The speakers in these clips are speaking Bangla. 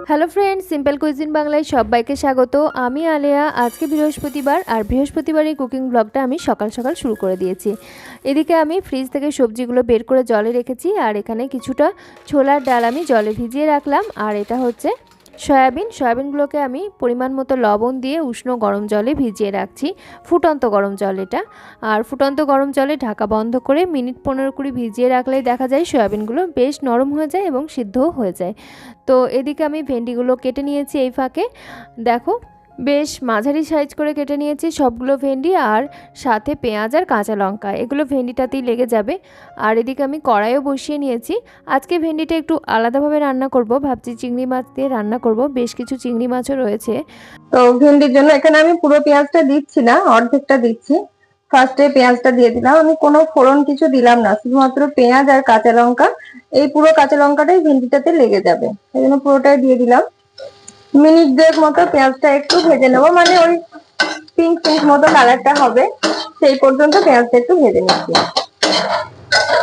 হ্যালো ফ্রেন্ডস, সিম্পল কুইজিন বাংলায় সবাইকে স্বাগত। আমি আলেয়া। আজকে বৃহস্পতিবার, আর বৃহস্পতিবারের কুকিং ব্লগটা আমি সকাল সকাল শুরু করে দিয়েছি। এদিকে আমি ফ্রিজ থেকে সবজিগুলো বের করে জলে রেখেছি, আর এখানে কিছুটা ছোলার ডাল আমি জলে ভিজিয়ে রাখলাম। আর এটা হচ্ছে সয়াবিনগুলোকে আমি পরিমাণ মতো লবণ দিয়ে উষ্ণ গরম জলে ভিজিয়ে রাখছি, ফুটন্ত গরম জল এটা। আর ফুটন্ত গরম জলে ঢাকা বন্ধ করে মিনিট 15-20 ভিজিয়ে রাখলেই দেখা যায় সয়াবিনগুলো বেশ নরম হয়ে যায় এবং সিদ্ধও হয়ে যায়। তো এদিকে আমি ভেন্ডিগুলো কেটে নিয়েছি। এই ফাঁকে দেখো, বেশ মাঝারি সাইজ করে কেটে নিয়েছি সবগুলো ভেন্ডি, আর সাথে পেঁয়াজ আর কাঁচা লঙ্কা, এগুলো ভেন্ডিটাতেই লেগে যাবে। আর এদিকে আমি কড়াইও বসিয়ে নিয়েছি। আজকে ভেন্ডিটা একটু আলাদাভাবে রান্না করব, ভাবছি চিংড়ি মাছ দিয়ে রান্না করব, বেশ কিছু চিংড়ি মাছও রয়েছে। তো ভেন্ডির জন্য এখানে আমি পুরো পেঁয়াজটা দিচ্ছি না, অর্ধেকটা দিচ্ছি। ফার্স্টে পেঁয়াজটা দিয়ে দিলাম, আমি কোনো ফোড়ন কিছু দিলাম না, শুধুমাত্র পেঁয়াজ আর কাঁচা লঙ্কা। এই পুরো কাঁচা লঙ্কাটাই ভেন্ডিটাতে লেগে যাবে, এই জন্য পুরোটাই দিয়ে দিলাম। মিনিট 2 মতো পেঁয়াজটা একটু ভেজে নেবো, মানে ওই পিঙ্ক পিঙ্ক মতো কালারটা হবে সেই পর্যন্ত পেঁয়াজটা একটু ভেজে নিচ্ছি।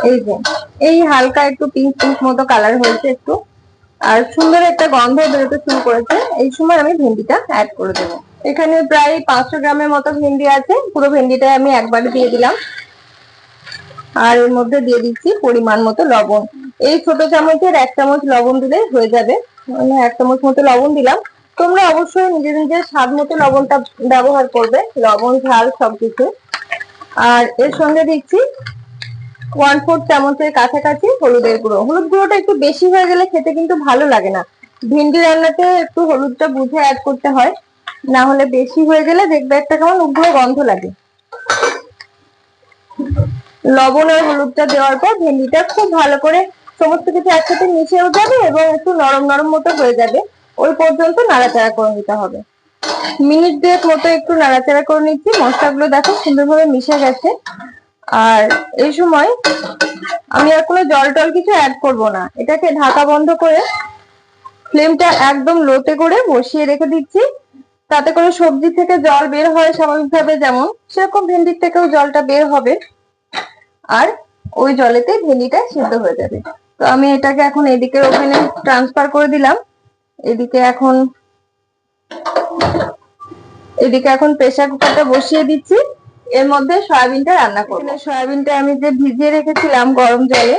এই যে এই হালকা একটু পিঙ্ক পিঙ্ক মতো কালার হয়েছে একটু, আর সুন্দর একটা গন্ধ বেরোতে শুরু করেছে। এই সময় আমি ভেন্ডিটা অ্যাড করে দেবো। এখানে প্রায় 500 গ্রামের মতো ভেন্ডি আছে, পুরো ভেন্ডিটা আমি একবারে দিয়ে দিলাম। আর এর মধ্যে দিয়ে দিচ্ছি পরিমাণ মতো লবণ। এই ছোট চামচের 1 চামচ লবণ দিলে হয়ে যাবে, মানে 1 চামচ মতো লবণ দিলাম। তোমরা অবশ্যই নিজের নিজের স্বাদ মতো লবণটা ব্যবহার করবে, লবণ ঝাল সবকিছু। আর এর সঙ্গে দিচ্ছি 1/4 চামচের কাছাকাছি হলুদের গুঁড়ো। হলুদ গুঁড়োটা একটু বেশি হয়ে গেলে খেতে কিন্তু ভালো লাগে না, ভিন্ডি রান্নাতে একটু হলুদটা বুঝে অ্যাড করতে হয়, না হলে বেশি হয়ে গেলে দেখবে একটা কেমন উগ্র গন্ধ লাগে। লবণ আর হলুদটা দেওয়ার পর ভেন্ডিটা খুব ভালো করে সমস্ত কিছু একসাথে মিশেও যাবে এবং একটু নরম নরম মতো হয়ে যাবে, ওই পর্যন্ত নাড়াচাড়া করে নিতে হবে। মিনিট 2 মতো একটু নাড়াচাড়া করে নিচ্ছি। মশলাগুলো দেখো সুন্দরভাবে মিশে গেছে। আর এই সময় আমি আর কোনো জল টল কিছু অ্যাড করব না, এটাকে ঢাকা বন্ধ করে ফ্লেমটা একদম লোতে করে বসিয়ে রেখে দিচ্ছি। তাতে করে সবজি থেকে জল বের হয় স্বাভাবিকভাবে, যেমন সেরকম ভেন্ডির থেকেও জলটা বের হবে, আর ওই জলেতে ভেন্ডিটা সিদ্ধ হয়ে যাবে। তো আমি এটাকে এখন এদিকে ওখানে ট্রান্সফার করে দিলাম। এদিকে এখন প্রেসার কুকারটা বসিয়ে দিচ্ছি, এর মধ্যে সয়াবিনটা রান্না করবো। সয়াবিনটা আমি যে ভিজিয়ে রেখেছিলাম গরম জলে,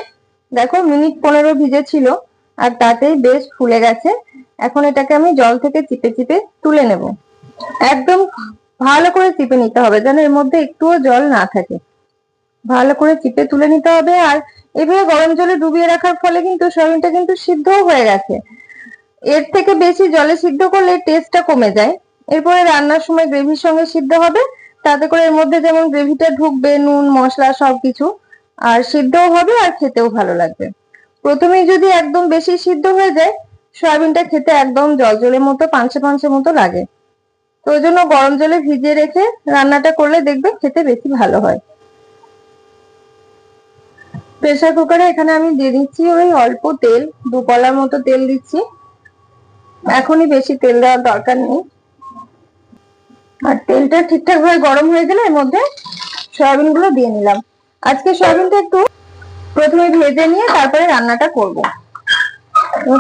দেখো মিনিট 15 ভিজে ছিল, আর তাতেই বেশ ফুলে গেছে। এখন এটাকে আমি জল থেকে চিপে চিপে তুলে নেব। একদম ভালো করে চিপে নিতে হবে যেন এর মধ্যে একটুও জল না থাকে, ভালো করে চিপে তুলে নিতে হবে। আর এভাবে গরম জলে ডুবিয়ে রাখার ফলে কিন্তু সয়াবিনটা কিন্তু সিদ্ধও হয়ে গেছে। এর থেকে বেশি জলে সিদ্ধ করলে টেস্টটা কমে যায়। এরপরে রান্নার সময় গ্রেভির সঙ্গে সিদ্ধ হবে, তাতে করে এর মধ্যে যেমন গ্রেভিটা ঢুকবে, নুন মশলা সবকিছু, আর সিদ্ধও হবে আর খেতেও ভালো লাগবে। প্রথমেই যদি একদম বেশি সিদ্ধ হয়ে যায়, সয়াবিনটা খেতে একদম জলজলের মতো পাঞ্চে পাঞ্চে মতো লাগে। তো ওই জন্য গরম জলে ভিজিয়ে রেখে রান্নাটা করলে দেখবে খেতে বেশি ভালো হয়। প্রেসার কুকারে এখানে আমি দিয়ে দিচ্ছি ওই অল্প তেল, 2 কলার মতো তেল দিচ্ছি। এখনই বেশি তেল দেওয়ার দরকার নেই। আর তেলটা ঠিকঠাক ভাবে গরম হয়ে গেলে এর মধ্যে সয়াবিন গুলো দিয়ে নিলাম। আজকে সয়াবিনটা একটু প্রথমে ভেজে নিয়ে তারপরে রান্নাটা করব।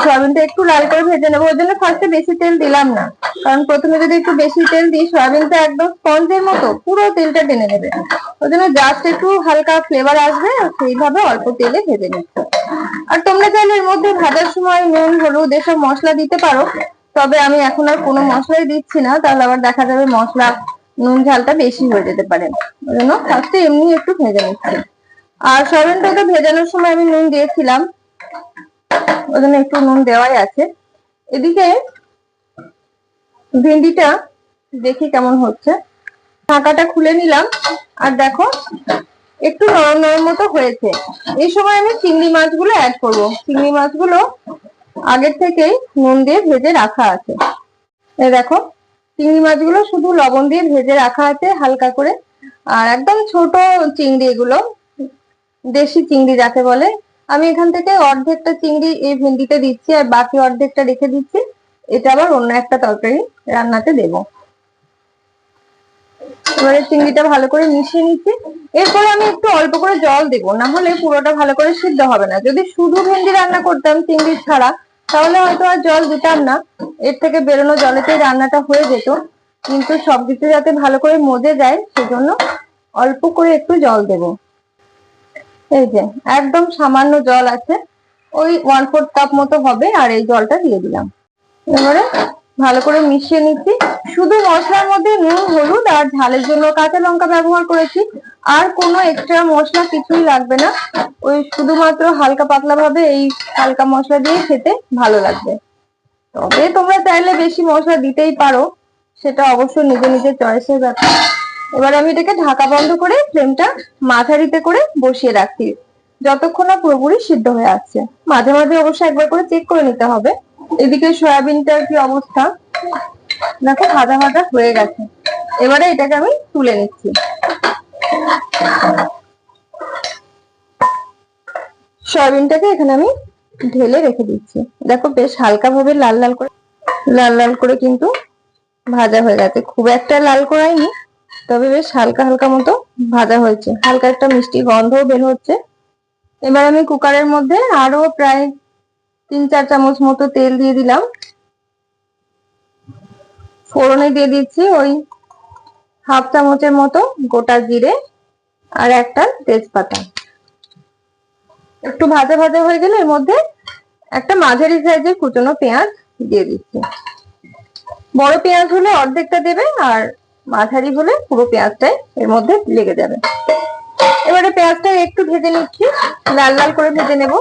সয়াবিনটা একটু লাল করে ভেজে নেবো, ওই জন্য ফার্স্টে বেশি তেল দিলাম না, কারণ প্রথমে যদি একটু বেশি তেল দিই সয়াবিনটা একদম স্পঞ্জের মতো পুরো তেলটা টেনে নেবে। ওই জন্য জাস্ট একটু হালকা ফ্লেভার আসবে, সেইভাবে অল্প তেলে ভেজে নিচ্ছি। আর তোমরা চাইলে এর মধ্যে ভাজার সময় নুন হলুদ এসব মশলা দিতে পারো, তবে আমি এখন আর কোনো মশলাই দিচ্ছি না, তাহলে আবার দেখা যাবে মশলা নুন ঝালটা বেশি হয়ে যেতে পারে। ওই জন্য ফার্স্টে এমনি একটু ভেজে নিচ্ছি। আর সয়াবিনটা তো ভেজানোর সময় আমি নুন দিয়েছিলাম, ওই জন্য একটু নুন দেওয়াই আছে। এদিকে ভেন্ডিটা দেখি কেমন হচ্ছে, ঢাকাটা খুলে নিলাম, আর দেখো একটু নরম নরম মতো হয়েছে। এই সময় আমি চিংড়ি মাছগুলো অ্যাড করব। চিংড়ি মাছগুলো আগের থেকেই নুন দিয়ে ভেজে রাখা আছে। এই দেখো চিংড়ি মাছগুলো শুধু লবণ দিয়ে ভেজে রাখা আছে হালকা করে। আর একদম ছোট চিংড়ি, এগুলো দেশি চিংড়ি যাকে বলে। আমি এখান থেকে অর্ধেকটা চিংড়ি এই ভেন্ডিতে দিচ্ছি, আর বাকি অর্ধেকটা রেখে দিচ্ছি, এটা আবার অন্য একটা তরকারি রান্নাতে দেব। এবারে চিংড়িটা ভালো করে মিশিয়ে নিচ্ছি। এরপরে আমি একটু অল্প করে জল দেবো, না হলে পুরোটা ভালো করে সিদ্ধ হবে না। যদি শুধু ভেন্ডি রান্না করতাম চিংড়ি ছাড়া, তাহলে হয়তো আর জল দিতাম না, এর থেকে বেরোনো জলেতেই রান্নাটা হয়ে যেত। কিন্তু সবকিছু যাতে ভালো করে মজে যায় সেজন্য অল্প করে একটু জল দেব। এই যে একদম সামান্য জল আছে, ওই 1/4 কাপ মতো হবে, আর এই জলটা দিয়ে দিলাম। এবারে ভালো করে মিশিয়ে নিচ্ছি। শুধু মশলার মধ্যে নুন, হলুদ আর ঝালের জন্য কাঁচা লঙ্কা ব্যবহার করেছি, আর কোনো এক্সট্রা মশলা কিছুই লাগবে না। ওই শুধুমাত্র হালকা পাতলা ভাবে এই হালকা মশলা দিয়ে খেতে ভালো লাগবে। তবে তোমরা চাইলে বেশি মশলা দিতেই পারো, সেটা অবশ্য নিজে নিজের চয়েসের ব্যাপার। এবার আমি এটাকে ঢাকা বন্ধ করে ফ্লেমটা মাঝারিতে করে বসিয়ে রাখছি, যতক্ষণ না পুরোপুরি সিদ্ধ হয়ে আসছে। মাঝে মাঝে অবশ্য একবার করে চেক করে নিতে হবে। এদিকে সয়াবিনটার কি অবস্থা, দেখো ভাজা ভাজা হয়ে গেছে। এবারে এটাকে আমি তুলে নিচ্ছি। সয়াবিনটাকে এখানে আমি ঢেলে রেখে দিচ্ছি। দেখো বেশ হালকা ভাবে লাল লাল করে কিন্তু ভাজা হয়ে গেছে। খুব একটা লাল করাইনি, তবে বেশ হালকা হালকা মতো ভাজা হয়েছে। হালকা একটা মিষ্টি গন্ধও বের হচ্ছে। এবার আমি কুকারের মধ্যে আরো প্রায় 3-4 চামচ মতো তেল দিয়ে দিলাম। ফোড়নে দিয়ে দিচ্ছি ওই 1/2 চামচের মতো গোটা জিরে আর একটা তেজপাতা। একটু ভাজা ভাজা হয়ে গেলে এর মধ্যে একটা মাঝারি সাইজের কুচনো পেঁয়াজ দিয়ে দিচ্ছি। বড় পেঁয়াজ হলে অর্ধেকটা দেবে, আর মাঝারি হলে পুরো পেঁয়াজটাই এর মধ্যে লেগে যাবে। এবারে পেঁয়াজটা একটু ভেজে নিচ্ছি, লাল লাল করে ভেজে নেব।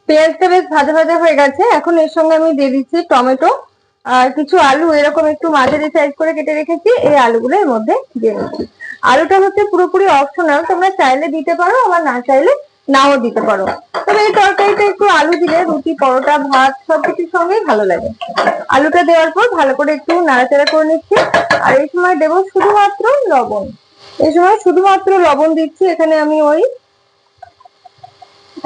পেঁয়াজটা বেশ ভাজা ভাজা হয়ে গেছে। এখন এর সঙ্গে আমি দিয়ে দিচ্ছি টমেটো আর কিছু আলু, এরকম একটু মাঝারি সাইজ করে কেটে রেখেছি। এই আলুগুলো এর মধ্যে দিয়ে দিচ্ছি। আলুটা হচ্ছে পুরোপুরি অপশনাল, তোমরা চাইলে দিতে পারো, আবার না চাইলে নাও দিতে পারো। তবে এই তরকারিটা একটু আলু দিলে রুটি, পরোটা, ভাত সবকিছুর সঙ্গেই ভালো লাগে। আলুটা দেওয়ার পর ভালো করে একটু নাড়াচাড়া করে নিচ্ছি। আর এই সময় দেবো শুধুমাত্র লবণ। এই সময় শুধুমাত্র লবণ দিচ্ছি। এখানে আমি ওই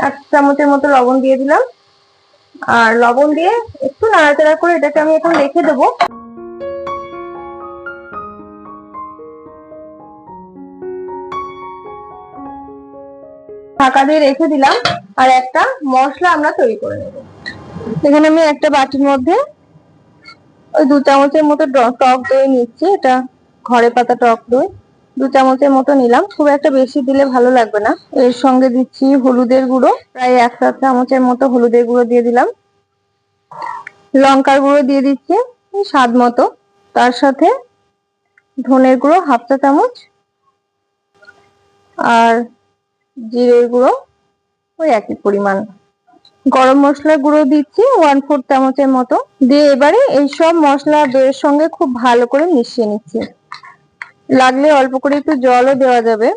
1 চামচের মতো লবণ দিয়ে দিলাম। আর লবণ দিয়ে একটু নাড়াচাড়া করে এটাকে আমি এখন রেখে দেবো। ঢাকা দিয়ে রেখে দিলাম, আর একটা মশলা আমরা তৈরি করে নেব। এখানে আমি একটা বাটির মধ্যে ওই 2 চামচের মতো টক দই নিচ্ছি। এটা ঘরে পাতা টক দই, 2 চামচের মতো নিলাম। খুব একটা বেশি দিলে ভালো লাগবে না। এর সঙ্গে দিচ্ছি হলুদের গুঁড়ো, প্রায় 1 চামচের মতো হলুদের গুঁড়ো দিয়ে দিলাম। লঙ্কার গুঁড়ো দিয়ে দিচ্ছি স্বাদ মতো, তার সাথে ধনের গুঁড়ো 1/2 চা চামচ, আর জিরের গুঁড়ো ওই একই পরিমাণ। গরম মশলার গুঁড়ো দিচ্ছি 1/4 চামচের মতো দিয়ে এবারে এই সব মশলা দইয়ের সঙ্গে খুব ভালো করে মিশিয়ে নিচ্ছি। লাগলে অল্প করে একটু জলও দেওয়া যাবে।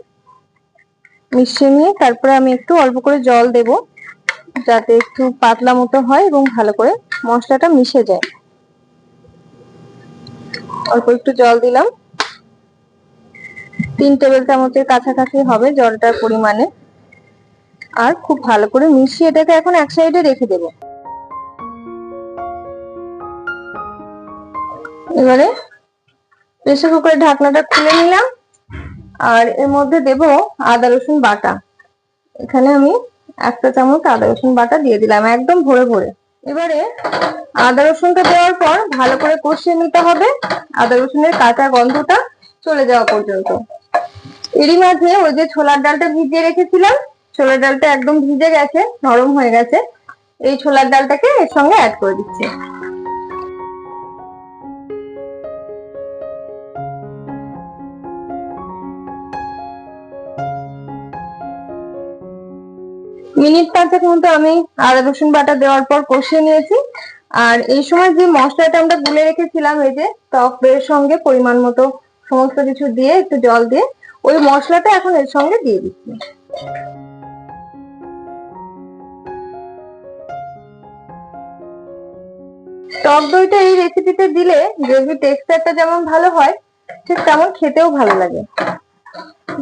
মিশিয়ে নিয়ে তারপরে আমি একটু অল্প করে জল দেব, যাতে একটু পাতলা মতো হয় এবং ভালো করে মশলাটা মিশে যায়। অল্প একটু জল দিলাম, 3 টেবিল চামচের কাছাকাছি হবে জলটার পরিমাণে। আর খুব ভালো করে মিশিয়ে এটাকে এখন এক সাইডে রেখে দেব। এবারে প্রেসার কুকারের ঢাকনাটা খুলে নিলাম, আর এর মধ্যে দেব আদা রসুন বাটা। এখানে আমি 1 চা চামচ আদা রসুন বাটা দিয়ে দিলাম, একদম ভরে ভরে। এবারে আদা রসুনটা দেওয়ার পর ভালো করে কষিয়ে নিতে হবে, আদা রসুনের কাঁচা গন্ধটা চলে যাওয়া পর্যন্ত। এরই মাঝে ওই যে ছোলার ডালটা ভিজিয়ে রেখেছিলাম, ছোলার ডালটা একদম ভিজে গেছে, নরম হয়ে গেছে। এই ছোলার ডালটাকে এর সঙ্গে অ্যাড করে দিচ্ছি। মিনিট 5 মতো আমি আদা রসুন বাটা দেওয়ার পর কষিয়ে নিয়েছি। আর এই সময় যে মশলাটা আমরা গুলে রেখেছিলাম, এই যে টক দইয়ের সঙ্গে পরিমাণ মতো সমস্ত কিছু দিয়ে একটু জল দিয়ে ওই মশলাটা এখন এর সঙ্গে দিয়ে দিচ্ছি। টক দইটা এই রেসিপিতে দিলে গ্রেভি টেক্সচারটা যেমন ভালো হয়, ঠিক তেমন খেতেও ভালো লাগে।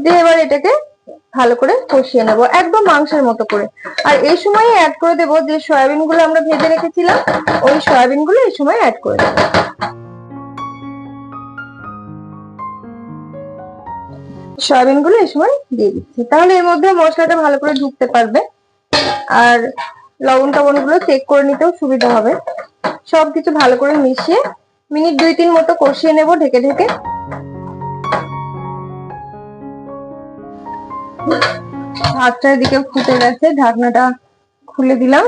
দিয়ে এবার এটাকে ভালো করে কষিয়ে নেব, একদম মাংসের মতো করে। আর এই সময় অ্যাড করে দেব যে সয়াবিন গুলো আমরা ভেজে রেখেছিলাম, ওই সয়াবিন গুলো এই সময় অ্যাড করে দেব। সয়াবিন গুলো এই সময় দিয়ে দিচ্ছি, তাহলে এর মধ্যে মশলাটা ভালো করে ঢুকতে পারবে। আর লবণ টবণ গুলো চেক করে নিতেও সুবিধা হবে। সবকিছু ভালো করে মিশিয়ে মিনিট 2-3 মতো কষিয়ে নেব ঢেকে ঢেকে। ভাতটা এদিকে ফুটে গেছে, ঢাকনাটা খুলে দিলাম।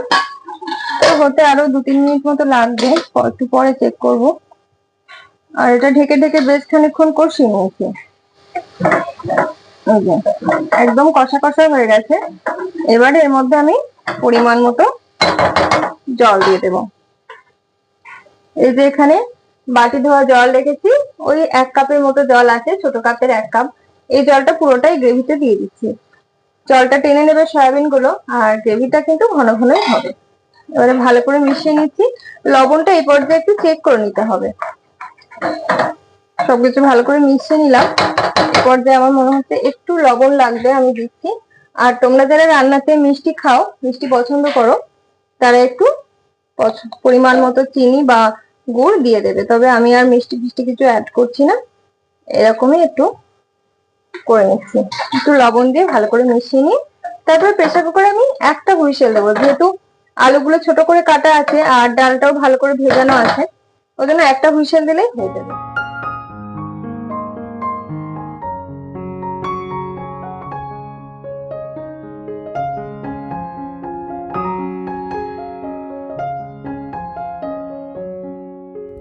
তো হতে আরো 2-3 মিনিট মতো লাগবে, একটু পরে চেক করব। আর এটা ঢেকে ঢেকে বেশ খানিকক্ষণ কষিয়ে নিয়েছি। একদম কষা কষা হয়ে গেছে। এবারে এর মধ্যে আমি পরিমাণ মতো জল দিয়ে দেব। এই যে এখানে বাটি ধোয়া জল রেখেছি, ওই 1 কাপের মতো জল আছে, ছোট কাপের 1 কাপ। এই জলটা পুরোটাই গ্রেভিতে দিয়ে দিচ্ছি। জলটা টেনে নেবে সয়াবিন গুলো, আর গ্রেভিটা কিন্তু ঘন ঘনই হবে। এবারে ভালো করে মিশিয়ে নিচ্ছি। লবণটা এই পর্যায়ে একটু চেক করে নিতে হবে। সবকিছু ভালো করে মিশিয়ে নিলাম। এই পর্যায়ে আমার মনে হচ্ছে একটু লবণ লাগবে, আমি দিচ্ছি। আর তোমরা যারা রান্নাতে মিষ্টি খাও, মিষ্টি পছন্দ করো, তারা একটু পরিমাণ মতো চিনি বা গুড় দিয়ে দেবে। তবে আমি আর মিষ্টি ফিষ্টি কিছু অ্যাড করছি না, এরকমই একটু করে নিচ্ছি। একটু লবণ দিয়ে ভালো করে মিশিয়ে নিই। তারপর প্রেসার কুকারে আমি একটা হুইসেল দেবো, যেহেতু আলুগুলো ছোট করে কাটা আছে আর ডালটাও ভালো করে ভেজানো আছে, ওই জন্য একটা হুইসেল দিলেই হয়ে যাবে।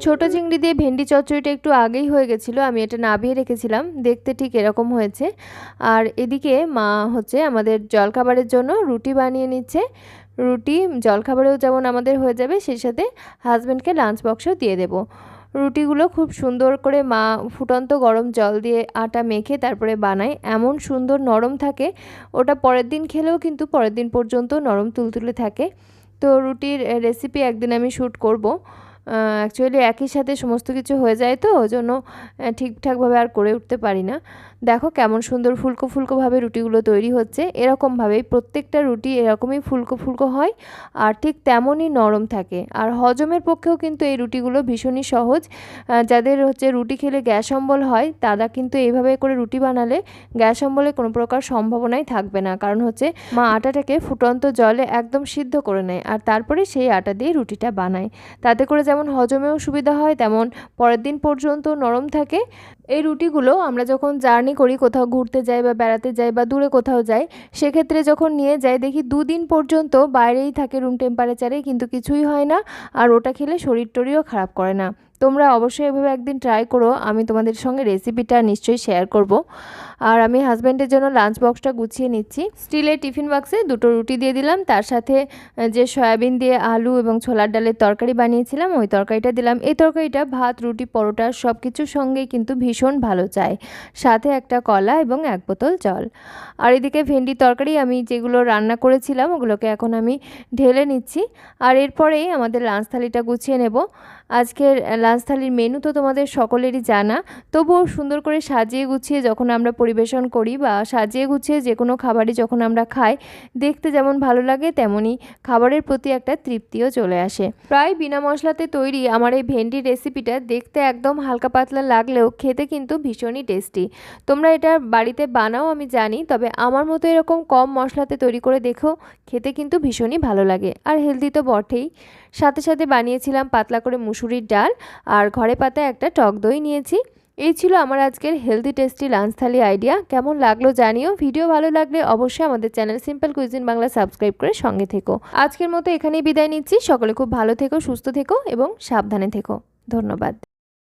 ছোট চিংড়ি দিয়ে ভেন্ডি চচ্চড়িটা একটু আগেই হয়ে গেছিলো, আমি এটা নাবিয়ে রেখেছিলাম, দেখতে ঠিক এরকম হয়েছে। আর এদিকে মা হচ্ছে আমাদের জলখাবারের জন্য রুটি বানিয়ে নিচ্ছে। রুটি জলখাবারেও যেমন আমাদের হয়ে যাবে, সেই সাথে হাজব্যান্ডকে লাঞ্চ বক্সেও দিয়ে দেবো। রুটিগুলো খুব সুন্দর করে মা ফুটন্ত গরম জল দিয়ে আটা মেখে তারপরে বানায়, এমন সুন্দর নরম থাকে, ওটা পরের দিন খেলেও কিন্তু পরের দিন পর্যন্ত নরম তুলতুলে থাকে। তো রুটির রেসিপি একদিন আমি শ্যুট করব। অ্যাকচুয়ালি একই সাথে সমস্ত কিছু হয়ে যায়, তো ওই জন্য ঠিকঠাকভাবে আর করে উঠতে পারি না। দেখো কেমন সুন্দর ফুলকো ফুলকোভাবে রুটিগুলো তৈরি হচ্ছে। এরকমভাবেই প্রত্যেকটা রুটি এরকমই ফুলকো ফুলকো হয়, আর ঠিক তেমনই নরম থাকে। আর হজমের পক্ষেও কিন্তু এই রুটিগুলো ভীষণই সহজ। যাদের হচ্ছে রুটি খেলে গ্যাস অম্বল হয়, তারা কিন্তু এইভাবে করে রুটি বানালে গ্যাস অম্বলের কোনো প্রকার সম্ভাবনাই থাকবে না। কারণ হচ্ছে মা আটাটাকে ফুটন্ত জলে একদম সিদ্ধ করে নেয়, আর তারপরে সেই আটা দিয়ে রুটিটা বানায়। তাতে করে যেমন হজমেও সুবিধা হয়, তেমন পরের দিন পর্যন্ত নরম থাকে। এই রুটিগুলো আমরা যখন জার্নি করি, কোথাও ঘুরতে যাই বা বেড়াতে যাই বা দূরে কোথাও যাই, সেক্ষেত্রে যখন নিয়ে যাই দেখি 2 দিন পর্যন্ত বাইরেই থাকে রুম টেম্পারেচারে, কিন্তু কিছুই হয় না। আর ওটা খেলে শরীর টরিও খারাপ করে না। তোমরা অবশ্যই এভাবে একদিন ট্রাই করো, আমি তোমাদের সঙ্গে রেসিপিটা নিশ্চয়ই শেয়ার করব। আর আমি হাজব্যান্ডের জন্য লাঞ্চ বক্সটা গুছিয়ে নিচ্ছি। স্টিলের টিফিন বক্সে 2টো রুটি দিয়ে দিলাম, তার সাথে যে সয়াবিন দিয়ে আলু এবং ছোলার ডালের তরকারি বানিয়েছিলাম, ওই তরকারিটা দিলাম। এই তরকারিটা ভাত, রুটি, পরোটা সব কিছুর সঙ্গেই কিন্তু ভীষণ ভালো চায়। সাথে একটা কলা এবং 1 বোতল জল। আর এদিকে ভেন্ডি তরকারি আমি যেগুলো রান্না করেছিলাম, ওগুলোকে এখন আমি ঢেলে নিচ্ছি। আর এরপরেই আমাদের লাঞ্চ থালিটা গুছিয়ে নেব। আজকের লাঞ্চ থালির মেনু তো তোমাদের সকলেরই জানা, তবুও সুন্দর করে সাজিয়ে গুছিয়ে যখন আমরা পরিবেশন করি বা সাজিয়ে গুছিয়ে যে কোনো খাবারই যখন আমরা খাই, দেখতে যেমন ভালো লাগে তেমনই খাবারের প্রতি একটা তৃপ্তিও চলে আসে। প্রায় বিনা মশলাতে তৈরি আমার এই ভেন্ডির রেসিপিটা দেখতে একদম হালকা পাতলা লাগলেও খেতে কিন্তু ভীষণই টেস্টি। তোমরা এটা বাড়িতে বানাও আমি জানি, তবে আমার মতো এরকম কম মশলাতে তৈরি করে দেখো, খেতে কিন্তু ভীষণই ভালো লাগে। আর হেলদি তো বটেই। সাথে সাথে বানিয়েছিলাম পাতলা করে মুসুরির ডাল, আর ঘরে পাতা একটা টক দই নিয়েছি। এই ছিল আমার আজকের হেলদি টেস্টি লাঞ্চ থালি আইডিয়া। কেমন লাগলো জানিও। ভিডিও ভালো লাগলে অবশ্যই আমাদের channel simple cuisine Bangla subscribe করে সঙ্গে থেকো। আজকের মতো এখানেই বিদায় নিচ্ছি। সকলে খুব ভালো থেকো, সুস্থ থেকো এবং সাবধানে থেকো। ধন্যবাদ।